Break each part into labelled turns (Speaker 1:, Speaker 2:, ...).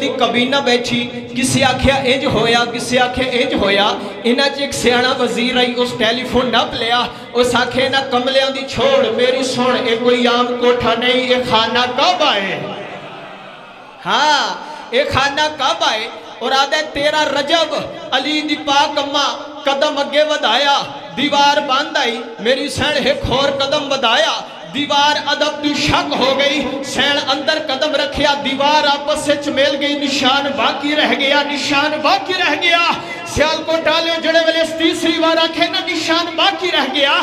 Speaker 1: دی کبینہ بیٹھی کسی آکھیا انج ہویا کسی آکھیا انج ہویا انہاں چ ایک سیاںا وزیر آئی اس ٹیلی فون نپ لیا اس آکھے نہ کملیاں دی چھوڑ میری سن اے کوئی عام کوٹھا نہیں اے خانہ کعبہ ہے ہاں اے خانہ کعبہ ہے اور آدھے 13 رجب علی دی پاک اماں قدم اگے ودایا دیوار باندھ آئی میری سین ایک اور قدم ودایا دیوار ادب تو شک ہو گئی سین اندر قدم رکھیا دیوار آپس سے چمیل گئی نشان باقی رہ گیا نشان باقی رہ گیا سیال کو ٹالے جڑے والے اس تیسری بار آکھے نا نشان باقی رہ گیا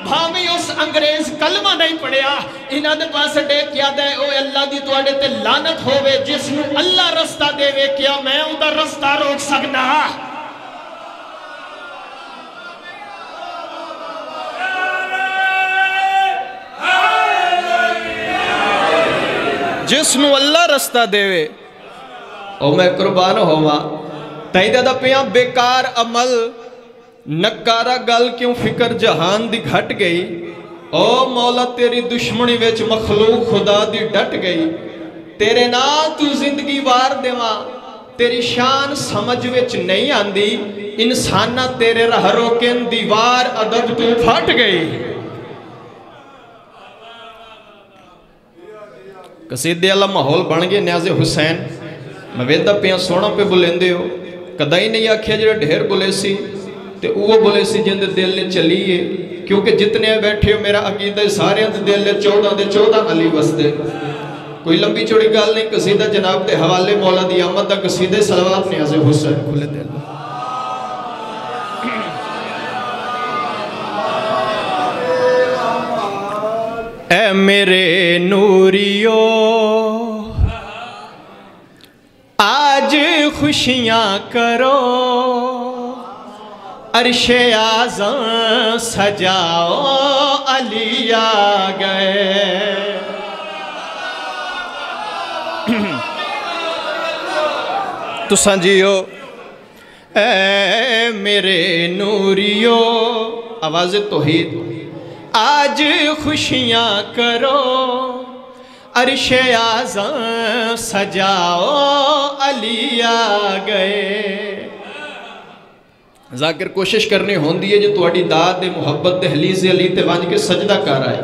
Speaker 1: بھاوی اس انگریز کلمہ نہیں پڑیا انہاں دے پاس ڈیک کیا دے اوے اللہ دی توڑے تے لانت ہووے جس نو اللہ رستہ دے وے کیا میں ادھر رستہ روک سکنا جس نو اللہ رستہ دے وے او میں قربان ہوا تیدہ دا پیاں بیکار عمل نکارہ گل کیوں فکر جہان دی گھٹ گئی او مولا تیری دشمنی ویچ مخلوق خدا دی ڈٹ گئی تیرے نا تو زندگی وار دیواں تیری شان سمجھ ویچ نہیں آندی انسانہ تیرے رہ روکن دیوار ادب تو پھٹ گئی قصیدے اللہ محول بن گئے نیاز حسین میں ویدہ پیاں سونا پہ بلندے ہو کدائی نہیں آکھیا جڑا ڈھیر بلے سی تے وہ بلے سی جن دے دل نے چلیے کیونکہ جتنے بیٹھے ہو میرا عقیدہ سارے دے دل نے 14 علی وستے کوئی لمبی چوڑی گال نہیں قصیدہ جناب دے حوالے مولا دی آمد دا قصیدے صلوات نیاز حسین کھلے دل اے میرے نوریو آج خوشیاں کرو عرش اعظم سجاؤ علی آگئے تو سنجیو اے میرے نوریو آواز توحید آج خوشیاں کرو عرش اعظم سجاؤ علی آگئے ذاکر کوشش کرنے ہون دیئے جو توڑی داد محبت دہلیز علی تے وانج کے سجدہ کر آئے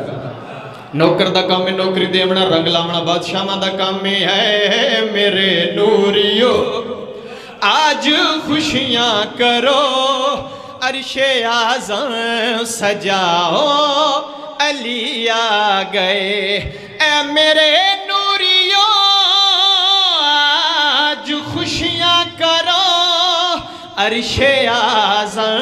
Speaker 1: نوکر دا کام میں نوکری دے امنا رنگ لامنا بادشاہ ماں دا کام میں ہے میرے نوریو آج خوشیاں کرو عرش اعظم سجاؤ علی آگئے اے میرے نوریو آج خوشیاں کرو عرش اعظم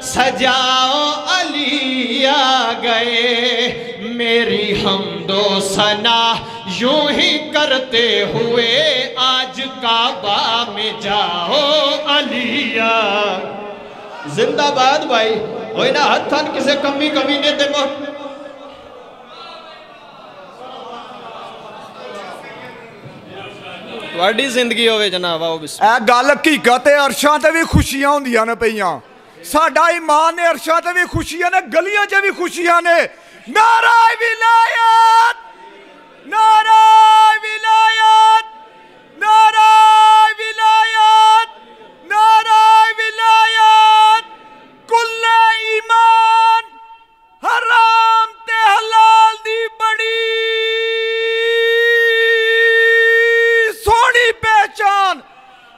Speaker 1: سجاؤ علی آگئے میری حمد و ثنا یوں ہی کرتے ہوئے آج کعبہ میں جاؤ علی آگئے زندہ باد بھائی ہوئی نا ہتھان کسے کمی نے دے موت توڑی زندگی ہوئے جناب آؤ بسم
Speaker 2: اے گال حقیقت عرشاں تے بھی خوشیاں ہوں دیا نے پیاں ساڑھا ایمان نے عرشاں تے بھی خوشیاں نے گلیاں تے بھی خوشیاں نے نعرہ ولایت نعرہ ولایت نعرہ ولایت نعرہ ولایت کل ایمان حرام تے حلال دی بڑی سونی پہچان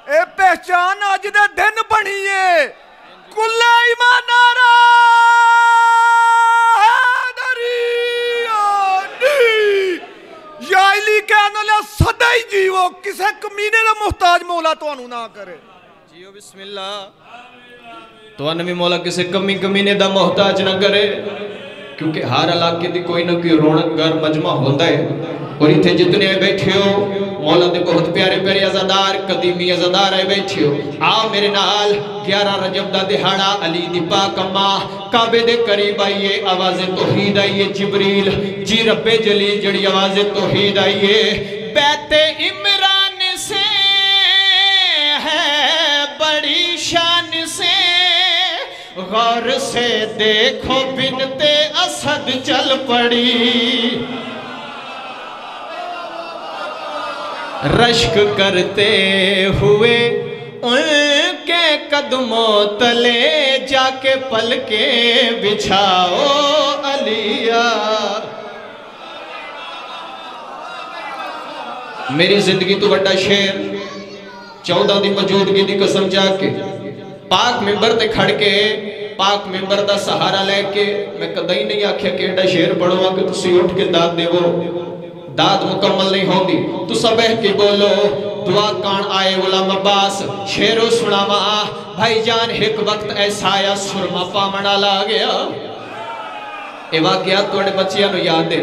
Speaker 2: اے پہچان آج دے دن بنی ہے کل ایمان نعرہ یا علی کہنا لیا صدائی جیو کسے کمینے دا محتاج مولا تو انہوں نہ کرے
Speaker 1: جیو بسم اللہ تو انہوں مولا کسے کمینے دا محتاج نہ کرے کیونکہ ہر علاقے دی کوئی نہ کوئی رونق گر مجمع ہوتا ہے اور اتھے جتنے بیٹھے ہو مولا دے بہت پیارے پیارے عزادار قدیمی عزادار آئے بیٹھے ہو آؤ میرے نال 11 رجب دا دہاڑا علی دی پاک اماں کعبے دے قریب آئیے آواز توحید آئیے جبریل جی رب جلی جڑی آواز توحید آئیے بیت عمران سے ہے بڑی شان سے غور سے دیکھو بنت اسد چل پڑی رشک کرتے ہوئے ان کے قدموں تلے جا کے پلکیں بچھاؤ علیہ. میری زندگی تو بڑا شیر 14 دی موجودگی دی قسم جا کے پاک ممبر تے کھڑ کے پاک ممبر دا سہارا لے کے میں کدائی نہیں آکھیا کہ ایڈا شیر پڑھوا کہ تسی اٹھ کے داد دے وہ داد مکمل نہیں ہوندی. تو سبہ کی بولو دعا کان آئے غلام عباس شیرو سناوا بھائی جان ایک وقت ایسا آیا سرما پامنا لا گیا. اے واقعات توڑے بچیاں نو یاد دے.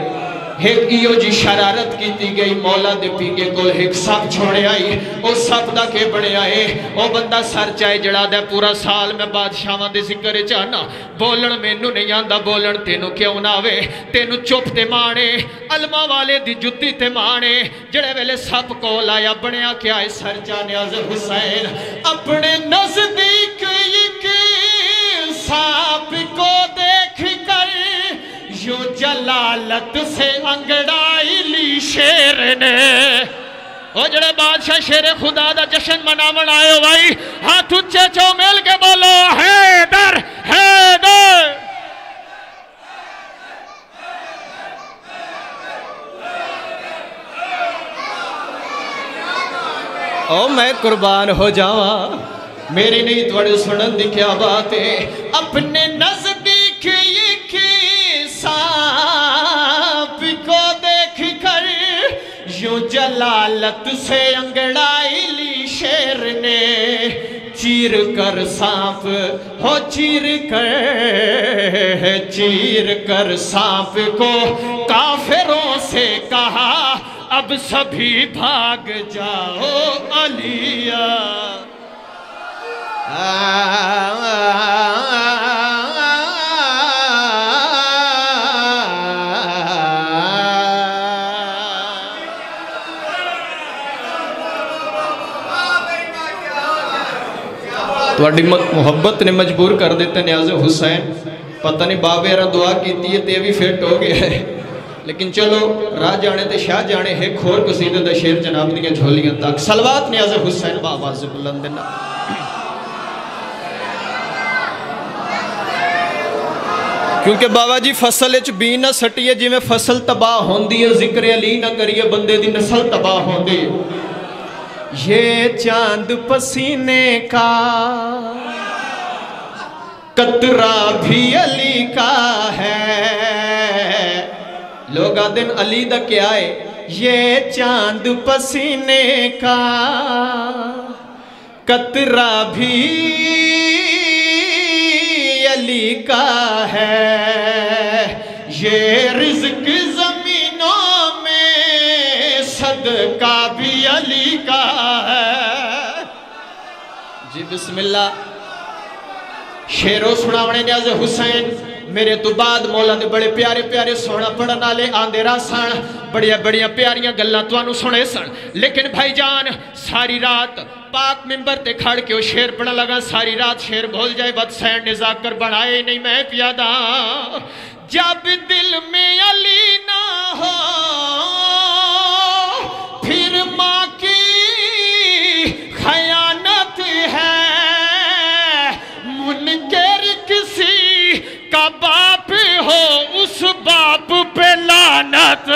Speaker 1: ایک ایو جی شرارت کی تی گئی مولا دے پیگے کول ایک سب چھوڑے آئی او سب دا کے بڑے آئے او بندہ سر چاہے جڑا دے پورا سال میں بادشاہاں دے ذکر چاہنا بولن میں نو نہیں آندہ بولن تینو کیوں ناوے تینو چپ تے مانے علمہ والے دی جتی تے مانے جڑے ویلے سب کول آیا بنیا کیا ہے سر چاہ نیاز حسین اپنے نزدیک یکی ساپ کو دیکھ کر یوں جلالت سے انگڑائی لی شیر نے. او جڑے بادشاہ شیر خدا دا جشن منامن آئے ہو بھائی ہاتھ اچھے چو مل کے بولو حیدر حیدر. او میں قربان ہو جاواں میری نہیں توڑے سنن دی کیا بات ہے. اپنے نزدیک یکی سانپ کو دیکھ کر یوں جلالت سے انگڑائی لی شیر نے. چیر کر سانپ ہو چیر کر سانپ کو کافروں سے کہا اب سبھی بھاگ جاؤ علیہ. تواڈی محبت نے مجبور کر دیتے نیاز حسین پتہ نہیں بابے رہا دعا کیتی ہے تے بھی فٹ ہو گیا ہے لیکن چلو راہ جانے تے شاہ جانے ایک کھور قصیدہ دا شیر جناب دیاں جھولیاں تک صلوات نیاز حسین بآواز بلند نہ. کیونکہ بابا جی فصل اچ بی نہ سٹیے جی میں فصل تباہ ہوندی ہے ذکر علی نہ کریے بندے دی نسل تباہ ہوندی ہے. یہ چاند پسینے کا قطرہ بھی علی کا ہے. لوگا دن علی دا کیا ہے یہ چاند پسینے کا قطرہ بھی علی کا ہے. یہ رزق زمینوں میں صدقہ بھی علی کا ہے. جی بسم اللہ شیرو سناونے نیاز حسین میرے تو بعد مولا دے بڑے پیارے پیارے سونا پڑھنا لے آندے را سن بڑیا بڑیا پیاریاں گلہ توانو سنے سن. لیکن بھائی جان ساری رات پاک ممبر تے کھڑ کے وہ شیر پڑھا لگا ساری رات شیر بھول جائے بد سین نے ذاکر بڑھائے نہیں میں پیادا. جب دل میں علی نہ ہو پھر ماں کی خیانت ہے. منکر کسی کا باپ ہو اس باپ پہ لعنت.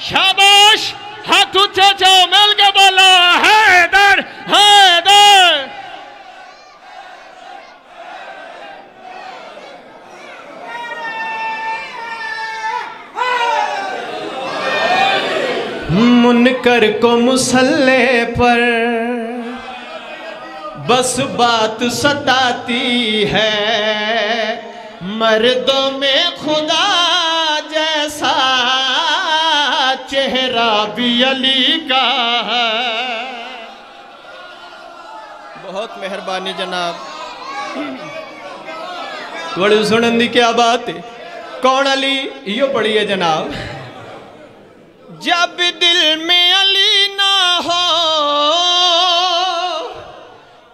Speaker 1: شاباش ہاتھ اچھا جاؤ مل کے بولا حیدر حیدر. منکر کو مسلح پر بس بات ستاتی ہے مردوں میں خدا جیسا چہرہ بھی علی کا ہے. بہت مہربانی جناب تھوڑی سنن دی کیا بات ہے کون علی یہ پڑھیے جناب. جب دل میں علی نہ ہو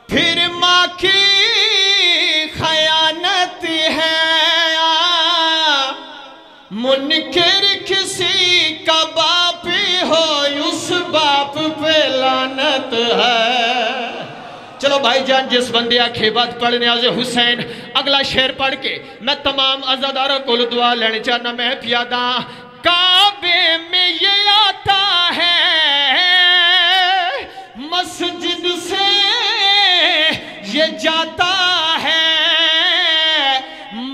Speaker 1: پھر ماں کی خیانت ہے. منکر کسی کا باپ ہو اس باپ حسرت ہے. چلو بھائی جان جس بندے آنکھیں بات پڑھ نیاز حسین اگلا شعر پڑھ کے میں تمام عزاداروں کو دعا لینے چاہنا. میں پیادہ کعبے میں یہ آتا ہے مسجد سے یہ جاتا ہے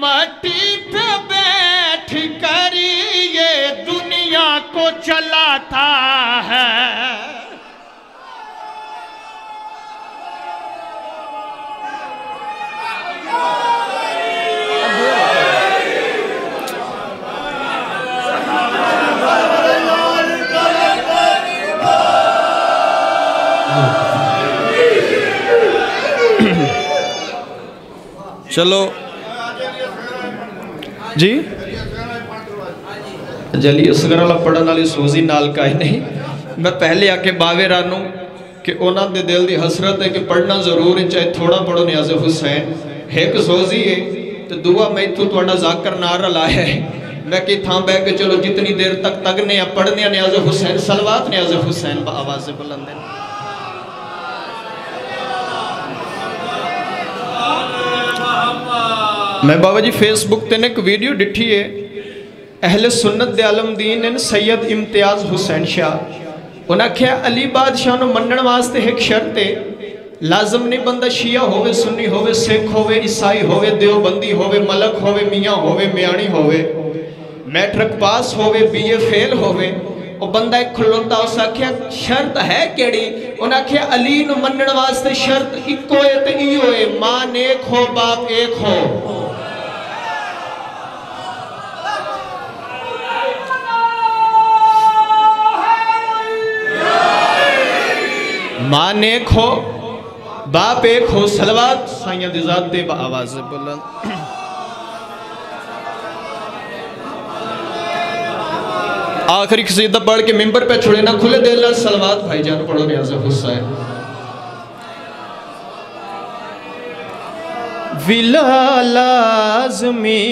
Speaker 1: مٹی پہ بیٹھ کر یہ دنیا کو چلاتا ہے.
Speaker 3: چلو
Speaker 1: جی جلی اصغر اللہ پڑھن والی سوزی نال کا ہی نہیں. میں پہلے آ کے باوے رانوں کہ اونا دے دل دی حسرت ہے کہ پڑھنا ضرور ہے چاہے تھوڑا پڑھو نیاز حسین. ایک سوزی ہے تو دعا میں تو توڑا ذاکر نار لائے ہے. میں کہ تھا بے کہ چلو جتنی دیر تک تگنے یا پڑھنے نیاز حسین صلوات نیاز حسین با آواز بلند ہے. میں بابا جی فیس بک تے نے ایک ویڈیو ڈٹھی ہے اہل سنت دے عالم دین ان سید امتیاز حسین شاہ. انہاں کہا علی بادشاہ نو منن واسطے ایک شرط ہے لازم نہیں بندہ شیعہ ہوئے سنی ہوئے سکھ ہوئے عیسائی ہوئے دیوبندی ہوئے ملک ہوئے میاں ہوئے میانی ہوئے میٹرک پاس ہوئے بی اے فیل ہوئے. وہ بندہ ایک کھلوتا اسا کیا شرط ہے کیڑی. انہاں کہا علی نو منن واسطے شرط اکو ہے تے ایو ہے ماں ایک ہو باپ ایک ہو. ماں ایک ہو باپ ایک ہو. صلوات سائیاں دی ذات دے با آواز بلند. آخری قصیدہ پڑھ کے ممبر پہ چھوڑے نہ کھلے دے اللہ صلوات بھائی جان پڑھو نیاز حسین. ولا لازمی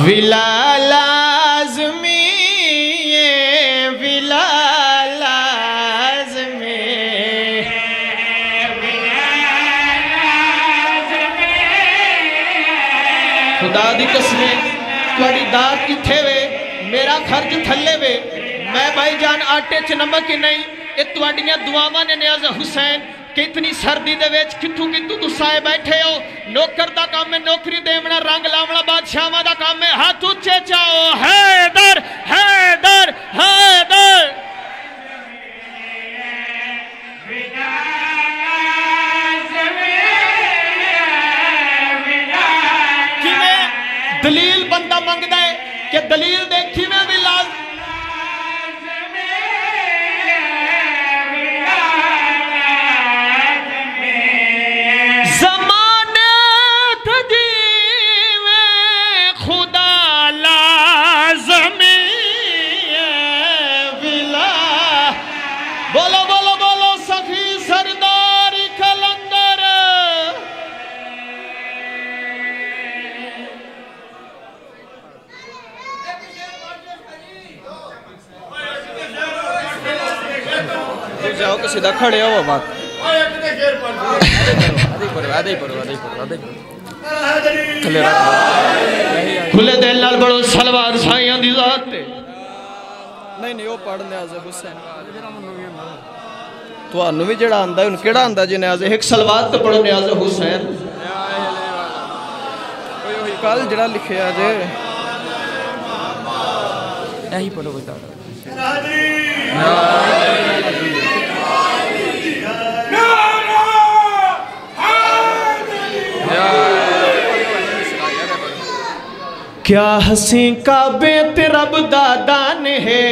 Speaker 1: ولا لازمی خدا دی قسمیں توڑی داد کتھے وے میرا خرج تھلے وے. میں بھائی جان آٹے چ نمک ہی نہیں اتواڑیاں دعاواں نے نیاز حسین کہ اتنی سردی دے ویچ کتھو کتھو تسائے بیٹھے ہو. نوکر دا کام میں نوکری دیونا رنگ لاونا بادشاہاں دا کام میں ہاتھ اچھے چاہو. حیدر حیدر حیدر دلیل بندہ منگدا ہے کہ دلیل دیکھی میں بھی لازم زمانے تجیو خدا لازمی ولا. بولو بولو بولو سخی سردار کلندر. جاؤ کہ سیدھا کھڑے ہو بات کھلے دل نال بڑو سلوار سائیاں دی ذات تے نہیں نہیں وہ پڑھ نیاز حسین تو انو بھی جڑا آندہ ہے ان کیڑا آندہ جی نیاز ایک سلوات تے پڑھو نیاز حسین. کال جڑا لکھے آجے یہی پڑھو بتا کیا حسین کعبے رب دادان ہے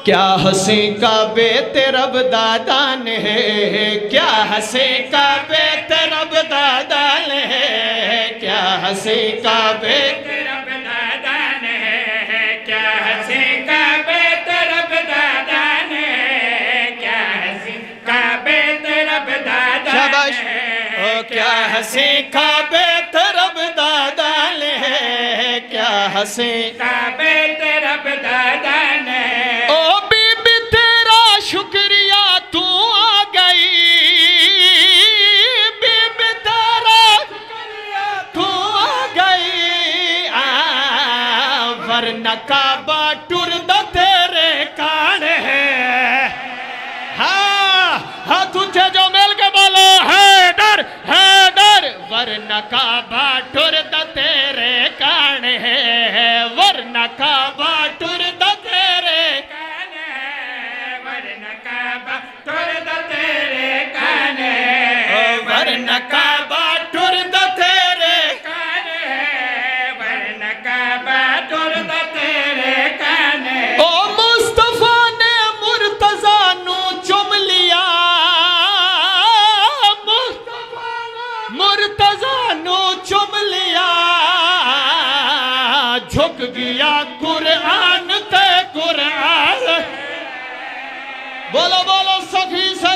Speaker 1: کیا حسین کعبے رب دادان ہے کیا حسین کعبے رب دادان ہے کیا حسین کعبے رب دادان ہے کیا حسین کعبے رب دادان ہے کیا حسین کعبے رب دادان ہے کیا حسین کعبے رب دادان ہے آیا ہسے
Speaker 3: کعبے تیرا بدادان
Speaker 1: او بی بی تیرا شکریہ تو آ گئی بی بی تیرا شکریہ تو آ گئی ورنہ کعبہ ٹردہ تیرے کان ہے ہاں تجھے جو مل کے بولو حیدر حیدر ورنہ کعبہ ٹردہ تیرے کان ہے ورنہ کعبہ ٹردہ تیرے
Speaker 3: کان ہے ورنہ کعبہ ٹردہ تیرے کان ہے
Speaker 1: ورنہ کعبہ ٹردہ تیرے
Speaker 3: کان ہے ورنہ کعبہ ٹردہ تیرے کان ہے
Speaker 1: او مصطفیٰ نے مرتضیٰ نو چم لیا مرتضیٰ نو چم لیا جھک گیا قرآن تے قرآن بولو بولو سخی سے